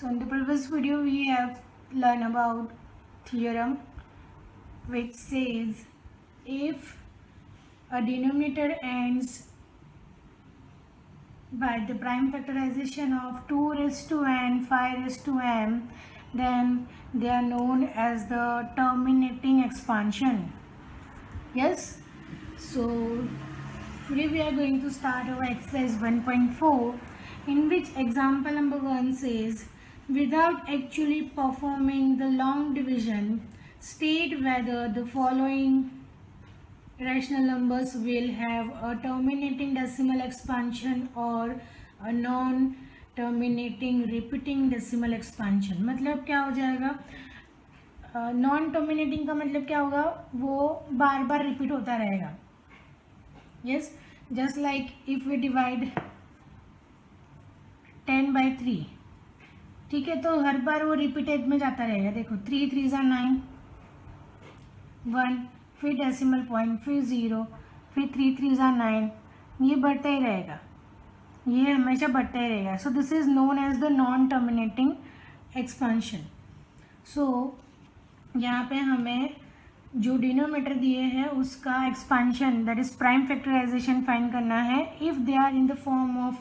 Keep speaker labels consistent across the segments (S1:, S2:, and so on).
S1: So in the previous video we have learned about theorem which says if a denominator ends by the prime factorization of 2 raised to n, 5 raised to m, then they are known as the terminating expansion. Yes? So today we are going to start our exercise 1.4, in which example number 1 says, without actually performing the long division, state whether the following rational numbers will have a terminating decimal expansion or a non terminating repeating decimal expansion. मतलब क्या हो जाएगा? Non terminating का मतलब क्या होगा? वो बार बार repeat होता रहेगा. Yes, just like if we divide 10 by 3, ठीक है, तो हर बार वो रिपीटेड में जाता रहेगा. देखो 3 3 ज़ा 9, 1, फिर डेसिमल पॉइंट, फिर 0, फिर 3 3 ज़ा 9, ये बढ़ता ही रहेगा, ये हमेशा बढ़ता ही रहेगा. So this is known as the non terminating expansion. So यहाँ पे हमें जो डिनोमीटर दिए हैं उसका expansion that is prime factorization find करना है. If they are in the form of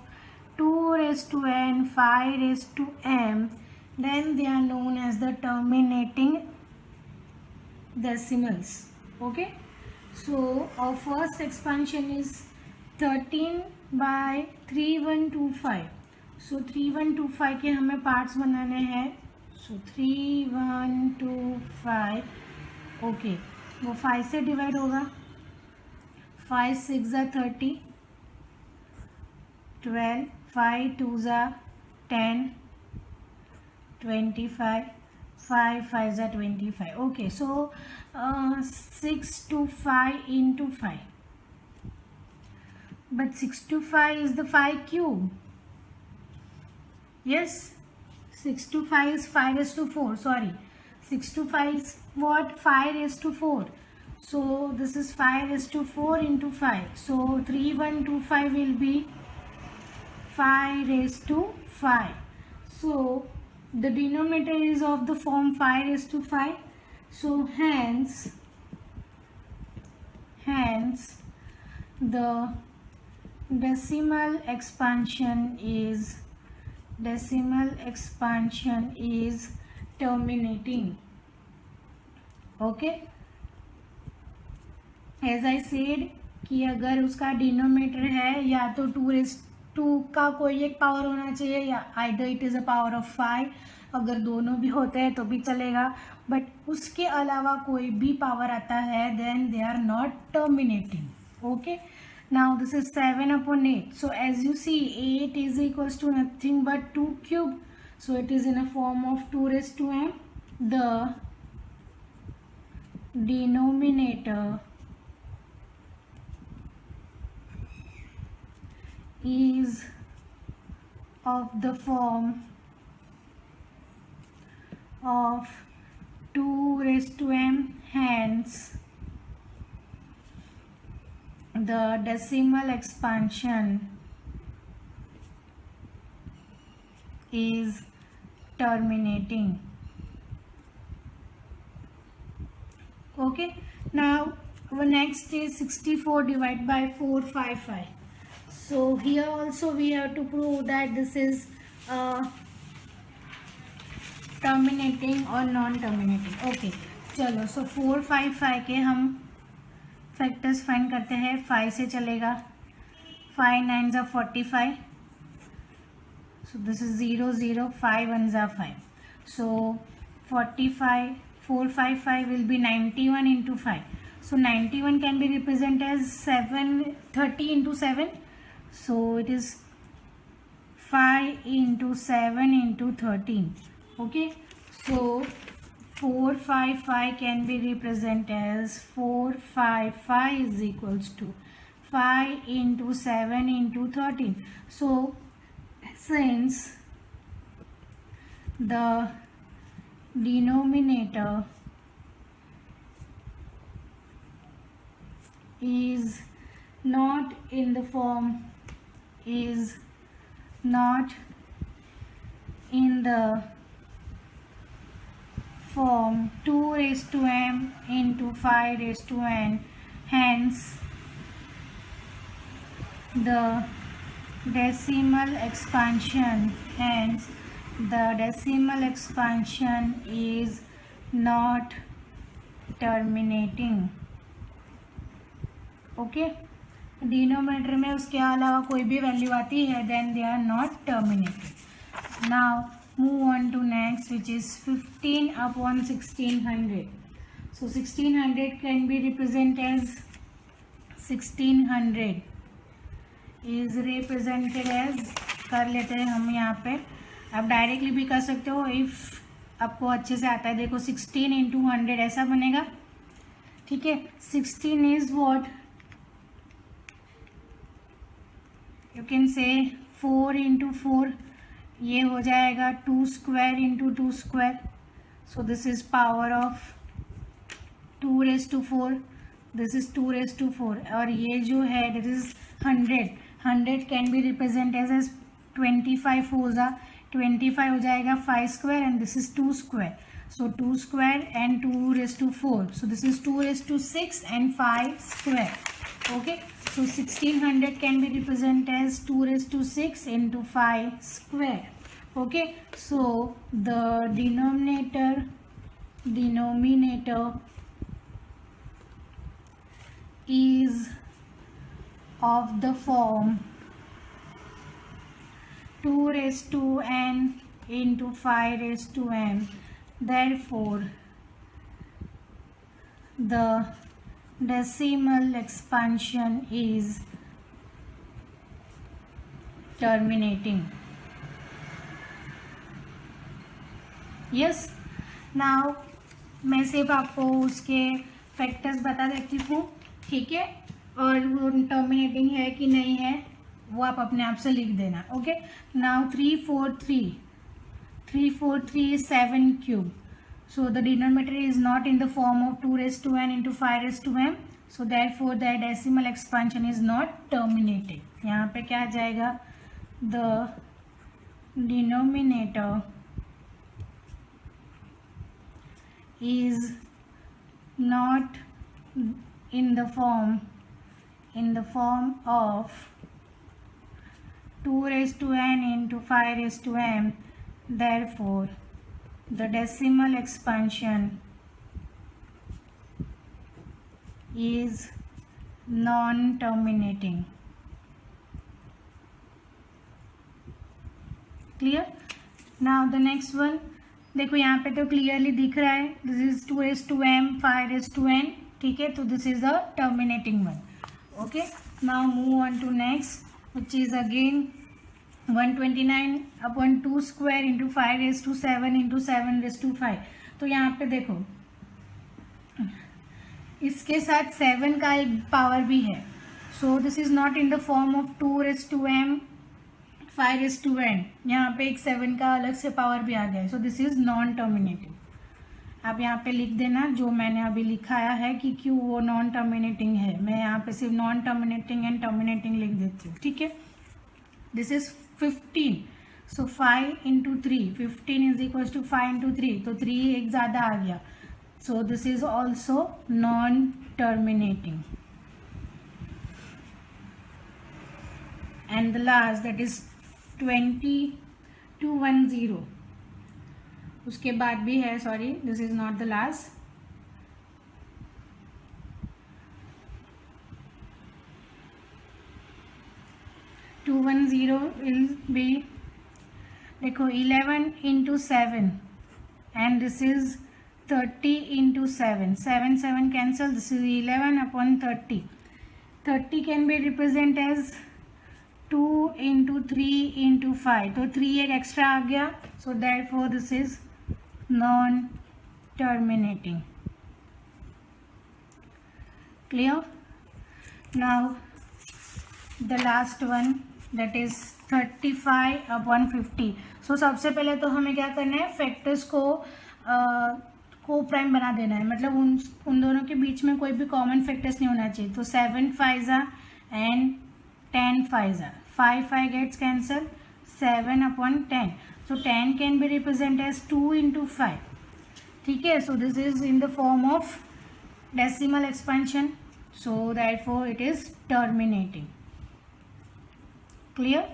S1: 2 raised to n, 5 raised to m, then they are known as the terminating decimals. Okay, so our first expansion is 13 by 3125. so 3125 के हमें parts बनाने हैं. so 3125, okay, वो 5 से divide होगा. 5 6 ज़ा 30, 12, 5 2 ज़ा 10, 25, 5 5 ज़ा 25. Okay, so 6 to 5 into 5, but 6 to 5 is the 5 cube. Yes, 6 to 5 is 5 raised to 4. Sorry, 6 to 5 is what? 5 raised to 4. So this is 5 raised to 4 into 5. So 3125 will be 5 raised to 5. So the denominator is of the form 5 raised to 5. So hence the decimal expansion is terminating. Okay, as I said कि अगर उसका denominator है या तो 2 का कोई एक power होना चाहिए या either it is a power of 5. अगर दोनों भी होते हैं तो भी चलेगा, बट उसके अलावा कोई भी पावर आता है then they are not terminating. Okay, now this is 7 upon 8. so as you see 8 is equals to nothing but 2 cube. so it is in a form of 2 raised to m. the denominator is of the form of 2 raised to m, hence the decimal expansion is terminating. Okay, now our next is 64 divided by 455. so here also we have to prove that this is terminating or non-terminating. okay, चलो, so 455 के हम factors find करते हैं. 5 से चलेगा. 5 9 ज़ा 45. so this is 0 0, 5 1 ज़ा 5. so 45 455 will be 91 into 5. so 91 can be represented as 30 into 7. so it is 5 into 7 into 13. okay, so 455 can be represented as 455 is equals to 5 into 7 into 13. so since the denominator is not in the form in the form 2 raised to m into 5 raised to n. Hence, the decimal expansion is not terminating. Okay, denominator में उसके अलावा कोई भी value आती है then they are not terminated. Now move on to next which is 15 upon 1600. So 1600 can be represent as 1600 is represented as, कर लेते हैं हम यहाँ पे. आप डायरेक्टली भी कर सकते हो इफ़ आपको अच्छे से आता है. देखो 16 इंटू 100 ऐसा बनेगा. ठीक है, 16 is what you can say 4 into 4, ये हो जाएगा 2 square into 2 square. So this is power of 2 raise to 4, this is 2 raise to 4. और ये जो है this is 100 can be represent as 25 होगा, 25 हो जाएगा 5 square and this is 2 square. So 2 square and 2 raise to 4. So this is 2 raise to 6 and 5 square. Okay, so 1600 can be represented as 2 raised to 6 into 5 square. Okay, so the denominator is of the form 2 raised to n into 5 raised to m. Therefore, the decimal expansion is terminating. Yes, now मैं सिर्फ आपको उसके factors बता देती हूँ. ठीक है, और वो टर्मिनेटिंग है कि नहीं है वो आप अपने आप से लिख देना. Okay, now 343 is 7 cube. So the denominator is not in the form of 2 raised to n into 5 raised to m. So therefore the decimal expansion is not terminating. यहाँ पे क्या आ जाएगा, the denominator is not in the form of 2 raised to n into 5 raised to m. Therefore the decimal expansion is non-terminating. Clear? Now the next one, देखो यहाँ पे तो clearly दिख रहा है, this is 2 raised to m 5 raised to n. ठीक है, तो this is a terminating one. Okay, now move on to next which is again 129 upon 2 square into 5 raise to 7 into 7 raise to 5. तो यहाँ पे देखो इसके साथ 7 का एक पावर भी है. So this is not in the form of 2 raise to m 5 raise to n. यहाँ पे एक 7 का अलग से पावर भी आ गया है. So this is non terminating. आप यहाँ पे लिख देना जो मैंने अभी लिखाया है कि क्यों वो नॉन टर्मिनेटिंग है. मैं यहाँ पे सिर्फ नॉन टर्मिनेटिंग एंड टर्मिनेटिंग लिख देती हूँ. ठीक है, this is 15. So 5 into 3, 15 is equal to 5 into 3. तो 3 एक ज़्यादा आ गया. So this is also non terminating. And the last that is 2210. उसके बाद भी है, sorry this is not the last. Two 210 will be, देखो 11 into 7 and this is 30 into 7. 7 cancel. This is 11 upon 30. 30 can be represented as 2 into 3 into 5. तो 3 एक extra आ गया. So therefore this is non-terminating. Clear? Now the last one, that is 35 upon 50. So सबसे पहले तो हमें क्या करना है, फैक्टर्स को प्राइम बना देना है. मतलब उन दोनों के बीच में कोई भी कॉमन फैक्टर्स नहीं होना चाहिए. तो 7 5 and 10 5 5 5 gets cancel. 7 upon 10. So 10 can be represented as 2 into 5. ठीक है, so this is in the form of decimal expansion, so therefore it is terminating. Clear?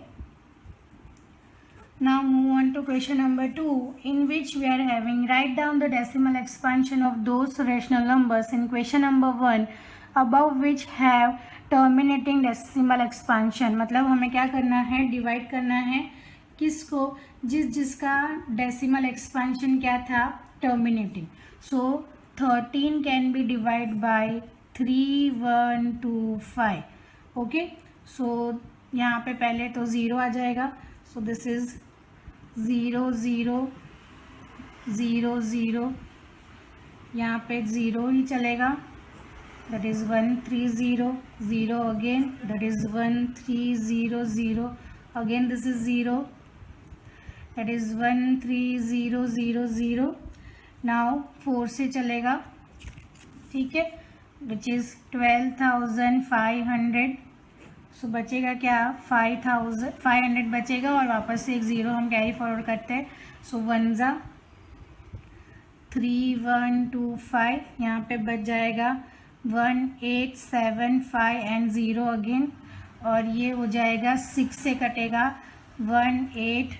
S1: Now move on to question number 2, in which we are having write down the decimal expansion of those rational numbers in question number 1 above which have terminating decimal expansion. मतलब हमें क्या करना है, divide करना है किसको, जिसका decimal expansion क्या था, terminating. So 13 can be divide by 3, 1, 2, 5. Okay, so यहाँ पे पहले तो 0 आ जाएगा. So this is 0, 0, 0, 0. यहाँ पे 0 ही चलेगा. That is 1, 3, 0, 0 again. That is 1, 3, 0, 0. Again this is 0. That is 1, 3, 0, 0, 0. Now 4 से चलेगा. ठीक है, विच इज 12,500. सो बचेगा क्या, 500 बचेगा और वापस से एक 0 हम कैरी फॉरवर्ड करते हैं. सो 1 ज़ा 3, 1, 2, 5. यहाँ पे बच जाएगा 1, 8, 7, 5 एंड 0 अगेन. और ये हो जाएगा 6 से कटेगा 1, 8,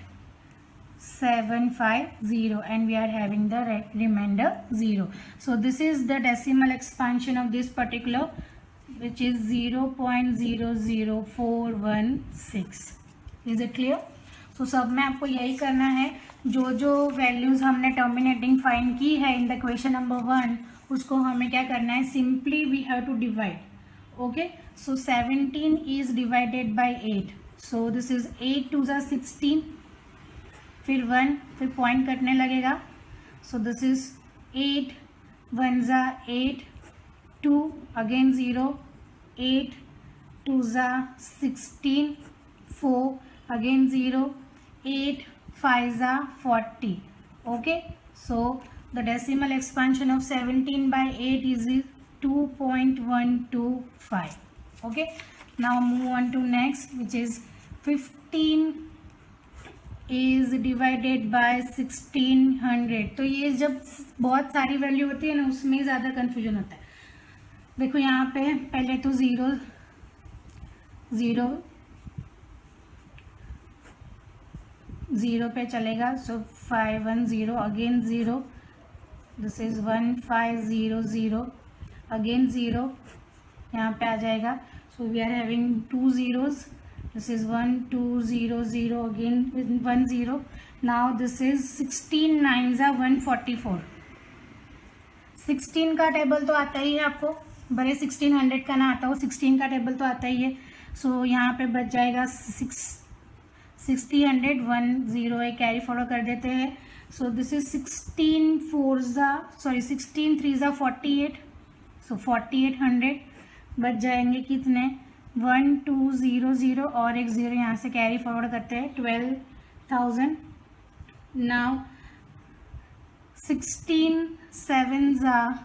S1: 7, 5, 0 and we are having the remainder 0. So this is the decimal expansion of this particular, which is 0.00416. Is it clear? So सब में आपको यही करना है, जो वैल्यूज़ हमने टर्मिनेटिंग फाइंड की है इन द क्वेश्चन नंबर 1, उसको हमें क्या करना है, simply we have to divide. Okay, so 17 is divided by 8. So this is 8 2 ज़ा 16. फिर 1, फिर पॉइंट कटने लगेगा. सो दिस इज 8, 1 ज़ा 8, 2 अगेन 0, 8 2 ज़ा 16, 4 अगेन 0, 8 5 ज़ा 40. Okay, so the decimal expansion of 17 by 8 is 2.125. okay, now move on to next, which is 15 is divided by 1600. तो ये जब बहुत सारी वैल्यू होती है ना, उसमें ज़्यादा कन्फ्यूजन होता है. देखो यहाँ पे पहले तो 0 पे चलेगा. So 5 1 0 again 0. This is 1 5 0 0 again 0. यहाँ पे आ जाएगा. So we are having 2 zeros. This is 1 2 0 0 again 1 0. Now this is 16 9 ज़ा 144. 16 का टेबल तो आता ही है आपको, भले 1600 का ना आता हो, 16 का टेबल तो आता ही है. सो यहाँ पे बच जाएगा 60 1 0 एक कैरी फॉरवर्ड कर देते हैं. सो दिस इज 16 3 ज़ा 48. सो 4800 बच जाएंगे कितने, 1 2 0 0 और एक 0 यहाँ से कैरी फॉरवर्ड करते हैं, 12,000. नाउ 16 7 ज़ा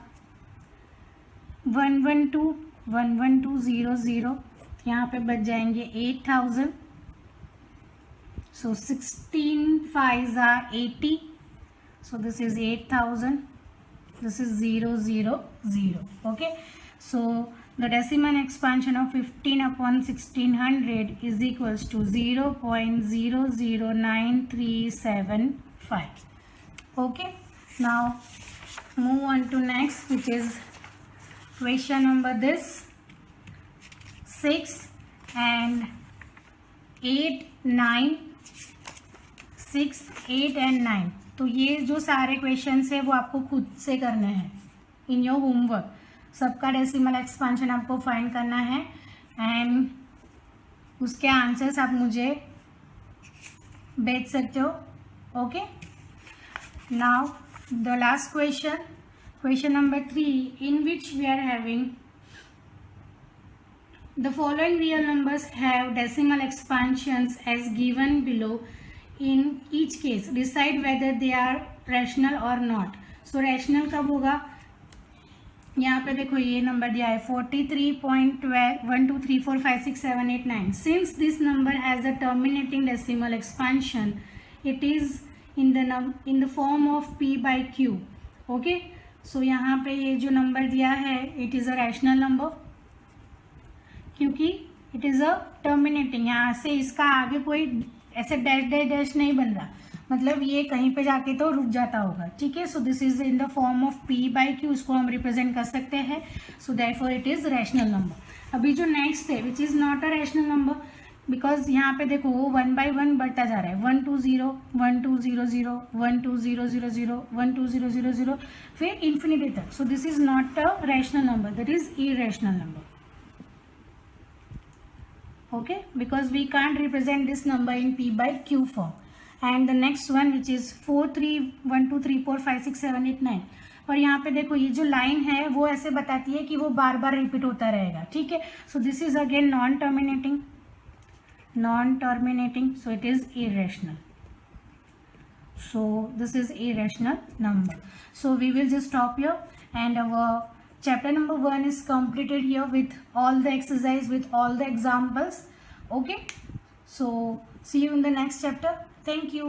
S1: 112 112 0 0. यहाँ पे बच जाएंगे 8,000. सो 16 5 ज़ा 80. सो this is 8,000. This is 0 0 0. Okay, so the decimal expansion of 15 upon 1600 is equals to 0.009375. okay, now move on to next, which is question number this 6 and 8 9 6 8 and 9. तो ये जो सारे क्वेश्चंस है वो आपको खुद से करने हैं इन योर होमवर्क. सबका डेसिमल एक्सपेंशन आपको फाइंड करना है एंड उसके आंसर्स आप मुझे भेज सकते हो. Okay, now the last question number 3, in which we are having the following real numbers have decimal expansions as given below. In each case decide whether they are rational और not. So rational कब होगा, यहाँ पे देखो ये number दिया है 43.12 1 2 3 4 5 6 7 8 9. Since this number has a terminating decimal expansion it is in the form of p by q. Okay, so यहाँ पे ये जो नंबर दिया है it is a rational number, क्योंकि इट इज़ अ टर्मिनेटिंग, यहाँ से इसका आगे कोई ऐसे डैश डैश डैश नहीं बन रहा, मतलब ये कहीं पे जाके तो रुक जाता होगा, ठीक है. So this is in the form of p by Q, इसको हम रिप्रेजेंट कर सकते हैं. सो दैटफॉर इट इज रैशनल नंबर. अभी जो नेक्स्ट है which is not a rational number, because यहाँ पे देखो वो 1 बाई 1 बढ़ता जा रहा है, 1 2 0 1 2 0 0 1 2 0 0 0 1 2 0 0 0 फिर इन्फिनिटी तक. सो this is not a rational number, that is irrational number. Okay, because we can't represent this number in p by q form. And the next one which is 4 3 1 2 3 4 5 6 7 8 9. और यहाँ पे देखो ये जो लाइन है वो ऐसे बताती है कि वो बार बार रिपीट होता रहेगा, ठीक है. So this is again non terminating, so it is irrational. So this is irrational number. So we will just stop here, and our chapter number 1 is completed here with all the exercise, with all the examples. Okay, so see you in the next chapter. Thank you.